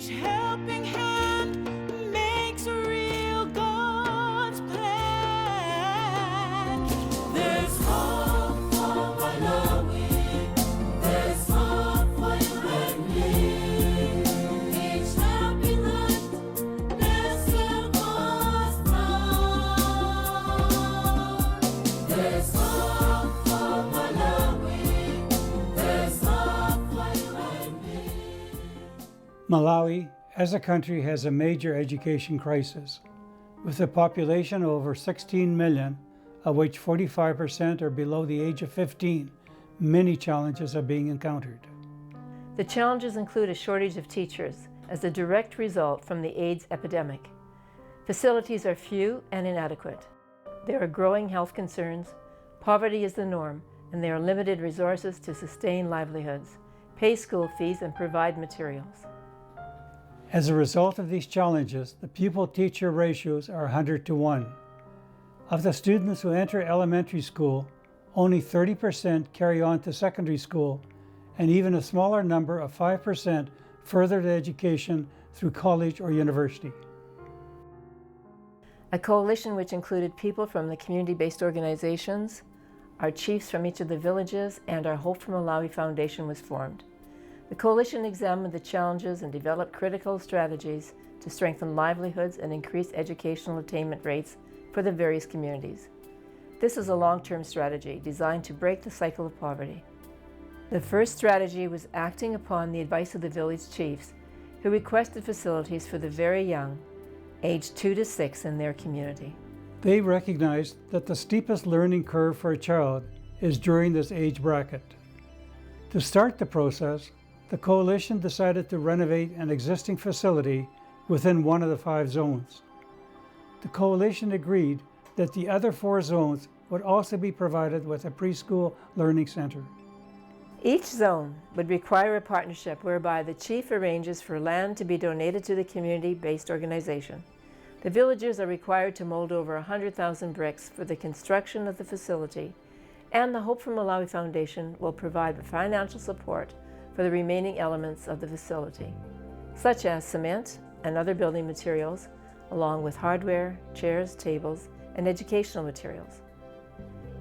Each helping hand makes real God's plan. There's hope for Malawi. There's hope for you and me. Each helping hand makes real God's plan. There's hope for Malawi. There's hope for you and me. Malawi, as a country, has a major education crisis. With a population of over 16 million, of which 45% are below the age of 15, many challenges are being encountered. The challenges include a shortage of teachers as a direct result from the AIDS epidemic. Facilities are few and inadequate. There are growing health concerns, poverty is the norm, and there are limited resources to sustain livelihoods, pay school fees, and provide materials. As a result of these challenges, the pupil-teacher ratios are 100 to 1. Of the students who enter elementary school, only 30% carry on to secondary school, and even a smaller number of 5% further their education through college or university. A coalition which included people from the community-based organizations, our chiefs from each of the villages, and our Hope for Malawi Foundation was formed. The coalition examined the challenges and developed critical strategies to strengthen livelihoods and increase educational attainment rates for the various communities. This is a long-term strategy designed to break the cycle of poverty. The first strategy was acting upon the advice of the village chiefs, who requested facilities for the very young, aged 2 to 6 in their community. They recognized that the steepest learning curve for a child is during this age bracket. To start the process, the coalition decided to renovate an existing facility within one of the 5 zones. The coalition agreed that the other 4 zones would also be provided with a preschool learning center. Each zone would require a partnership whereby the chief arranges for land to be donated to the community-based organization. The villagers are required to mold over 100,000 bricks for the construction of the facility, and the Hope for Malawi Foundation will provide financial support for the remaining elements of the facility, such as cement and other building materials, along with hardware, chairs, tables, and educational materials.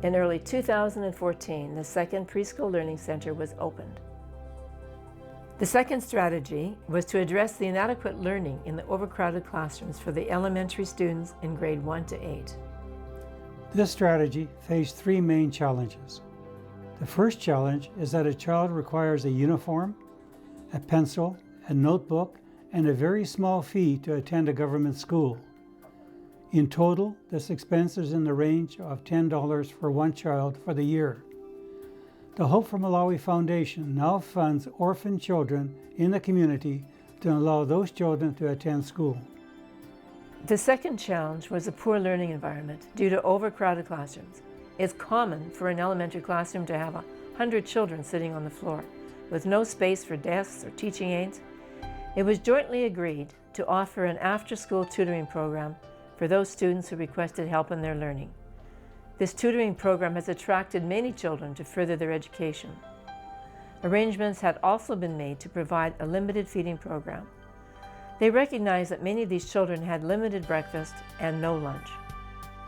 In early 2014, the second preschool learning center was opened. The second strategy was to address the inadequate learning in the overcrowded classrooms for the elementary students in grade 1 to 8. This strategy faced 3 main challenges. The first challenge is that a child requires a uniform, a pencil, a notebook, and a very small fee to attend a government school. In total, this expense is in the range of $10 for one child for the year. The Hope for Malawi Foundation now funds orphan children in the community to allow those children to attend school. The second challenge was a poor learning environment due to overcrowded classrooms. It's common for an elementary classroom to have 100 children sitting on the floor, with no space for desks or teaching aids. It was jointly agreed to offer an after-school tutoring program for those students who requested help in their learning. This tutoring program has attracted many children to further their education. Arrangements had also been made to provide a limited feeding program. They recognized that many of these children had limited breakfast and no lunch.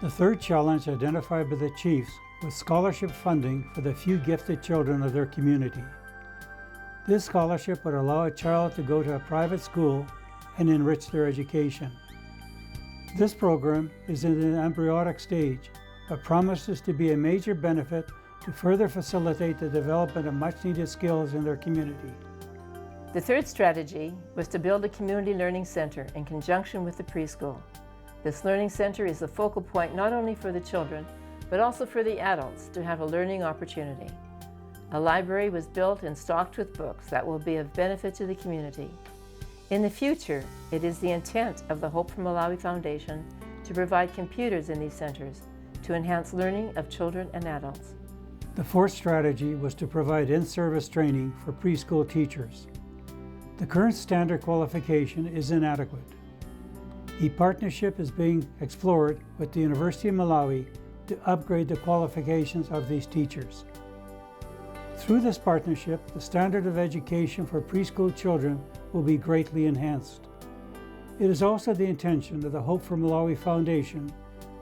The third challenge identified by the chiefs was scholarship funding for the few gifted children of their community. This scholarship would allow a child to go to a private school and enrich their education. This program is in an embryonic stage, but promises to be a major benefit to further facilitate the development of much-needed skills in their community. The third strategy was to build a community learning center in conjunction with the preschool. This learning center is the focal point not only for the children, but also for the adults to have a learning opportunity. A library was built and stocked with books that will be of benefit to the community. In the future, it is the intent of the Hope for Malawi Foundation to provide computers in these centers to enhance learning of children and adults. The fourth strategy was to provide in-service training for preschool teachers. The current standard qualification is inadequate. A partnership is being explored with the University of Malawi to upgrade the qualifications of these teachers. Through this partnership, the standard of education for preschool children will be greatly enhanced. It is also the intention of the Hope for Malawi Foundation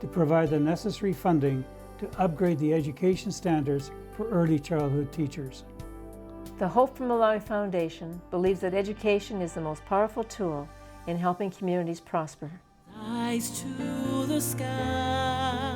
to provide the necessary funding to upgrade the education standards for early childhood teachers. The Hope for Malawi Foundation believes that education is the most powerful tool in helping communities prosper. Eyes to the sky.